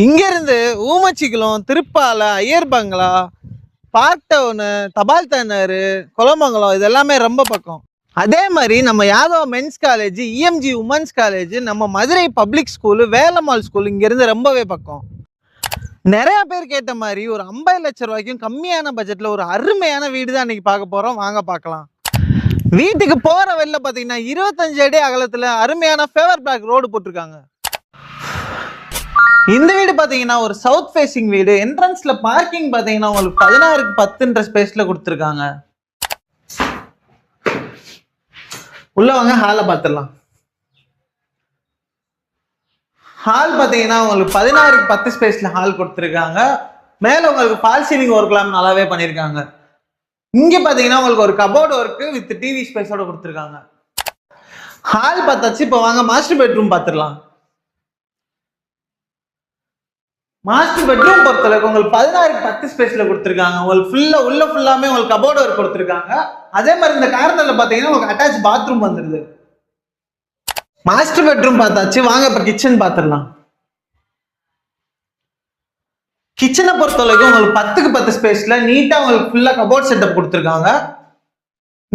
இங்கிருந்து ஊமச்சிக்குளம், திருப்பாலை, ஐயர் பங்களா, park town, தபால் தண்ணாறு, குளமங்கலம் இது எல்லாமே ரொம்ப பக்கம். அதே மாதிரி நம்ம Yadav men's college, EMG women's college, நம்ம Madurai public school, Velammal school இங்கிருந்து ரொம்பவே பக்கம். நிறைய பேர் கேட்ட மாதிரி ஒரு 50 லட்சம் ரூபாய்க்கும் கம்மியான பட்ஜெட்ல ஒரு அருமையான வீடு தான் இன்னைக்கு பார்க்க போறோம். வாங்க பார்க்கலாம். வீட்டுக்கு போற வெளில பாத்தீங்கன்னா 25 அடி அகலத்துல அருமையான ஃபேவர் பிளாக் ரோடு போட்டிருக்காங்க. இந்த வீடு பாத்தீங்கன்னா ஒரு சவுத் ஃபேசிங் வீடு. என்ட்ரன்ஸ்ல பார்க்கிங் பாத்தீங்கன்னா உங்களுக்கு 16க்கு 10ன்ற ஸ்பேஸ்ல கொடுத்துருக்காங்க. உள்ள வாங்க, ஹாலை பார்த்துடலாம். ஹால் பாத்தீங்கன்னா உங்களுக்கு 16க்கு 10 ஸ்பேஸ்ல ஹால் கொடுத்துருக்காங்க. மேல உங்களுக்கு ஃபால் சீலிங் ஒர்க்லாம் நல்லாவே பண்ணிருக்காங்க. இங்க பாத்தீங்கன்னா உங்களுக்கு ஒரு கபோர்டு ஒர்க் வித் டிவி ஸ்பேஸோட கொடுத்துருக்காங்க. ஹால் பார்த்தாச்சு. இப்போ வாங்க மாஸ்டர் பெட்ரூம் பார்த்துடலாம். மாஸ்டர் பெட்ரூம் பொறுத்தளவுக்கு உங்களுக்கு 16க்கு 10 ஸ்பேஸ்ல கொடுத்துருக்காங்க. உங்களுக்கு ஃபுல்லாமே உங்களுக்கு கபோர்டு ஒர்க் கொடுத்துருக்காங்க. அதே மாதிரி இந்த கார்னர்ல பாத்தீங்கன்னா உங்களுக்கு அட்டாச் பாத்ரூம் வந்துருது. மாஸ்டர் பெட்ரூம் பார்த்தாச்சு. வாங்க இப்ப கிச்சன் பார்த்துடலாம். கிச்சனை பொறுத்தளவுக்கு உங்களுக்கு 10க்கு 10 ஸ்பேஸ்ல நீட்டா உங்களுக்கு ஃபுல்லா கபோர்ட் செட்டப் கொடுத்துருக்காங்க.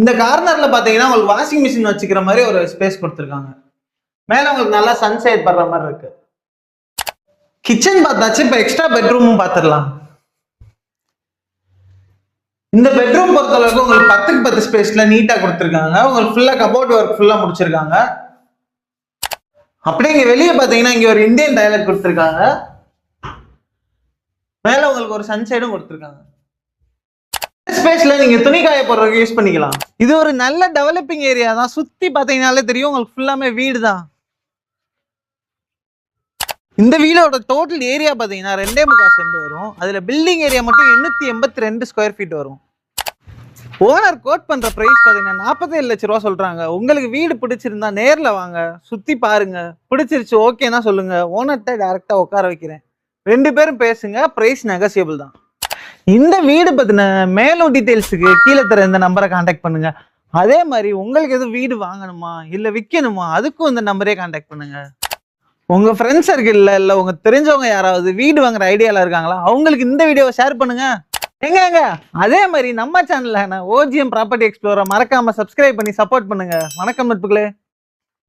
இந்த கார்னர்ல பாத்தீங்கன்னா உங்களுக்கு வாஷிங் மிஷின் வச்சுக்கிற மாதிரி ஒரு ஸ்பேஸ் கொடுத்துருக்காங்க. மேல உங்களுக்கு நல்லா சன்சைட் படுற மாதிரி இருக்கு. கிச்சன் பார்த்தாச்சு. இப்ப எக்ஸ்ட்ரா பெட்ரூமும் பார்த்துடலாம். இந்த பெட்ரூம் பொறுத்தளவுக்கு உங்களுக்கு 10க்கு 10 ஸ்பேஸ்ல நீட்டா கொடுத்துருக்காங்க. உங்களுக்கு ஃபுல்லா கபோர்ட் ஒர்க் ஃபுல்லா முடிச்சிருக்காங்க. அப்படியே இங்க வெளியே பாத்தீங்கன்னா இங்க ஒரு இந்தியன் டாய்லெட் கொடுத்துருக்காங்க. மேல உங்களுக்கு ஒரு சன்சைடும் கொடுத்துருக்காங்க. ஸ்பேஸ்ல நீங்க துணி காய போடுறதுக்கு யூஸ் பண்ணிக்கலாம். இது ஒரு நல்ல டெவலப்பிங் ஏரியா தான். சுத்தி பாத்தீங்கன்னாலே தெரியும் உங்களுக்கு ஃபுல்லாமே வீடு தான். இந்த வீடோட டோட்டல் ஏரியா பாத்தீங்கன்னா 2.25 சென்ட் வரும். அதுல பில்டிங் ஏரியா மட்டும் 882 ஸ்கொயர் ஃபீட் வரும். ஓனர் கோட் பண்ற பிரைஸ் பாத்தீங்கன்னா 47 லட்சம் ரூபா சொல்றாங்க. உங்களுக்கு வீடு பிடிச்சிருந்தா நேர்ல வாங்க, சுத்தி பாருங்க. பிடிச்சிருச்சு ஓகேனா சொல்லுங்க. ஓனர்கிட்ட டைரக்டா உட்கார வைக்கிறேன். 2 பேரும் பேசுங்க. பிரைஸ் நெகோசியபிள் தான். இந்த வீடு பத்தின மேலும் டீடைல்ஸுக்கு கீழே தர இந்த நம்பரை கான்டாக்ட் பண்ணுங்க. அதே மாதிரி உங்களுக்கு எதுவும் வீடு வாங்கணுமா இல்ல விற்கணுமா அதுக்கும் இந்த நம்பரே கான்டாக்ட் பண்ணுங்க. உங்க ஃப்ரெண்ட்ஸ் சர்க்கிள்ல இல்ல உங்க தெரிஞ்சவங்க யாராவது வீடு வாங்குற ஐடியால இருக்காங்களா, அவங்களுக்கு இந்த வீடியோவை ஷேர் பண்ணுங்க. எங்க அதே மாதிரி நம்ம சேனல்ல ஓஜிஎம் ப்ராப்பர்ட்டி எக்ஸ்ப்ளோரை மறக்காம சப்ஸ்கிரைப் பண்ணி சப்போர்ட் பண்ணுங்க. வணக்கம் நட்புகளே.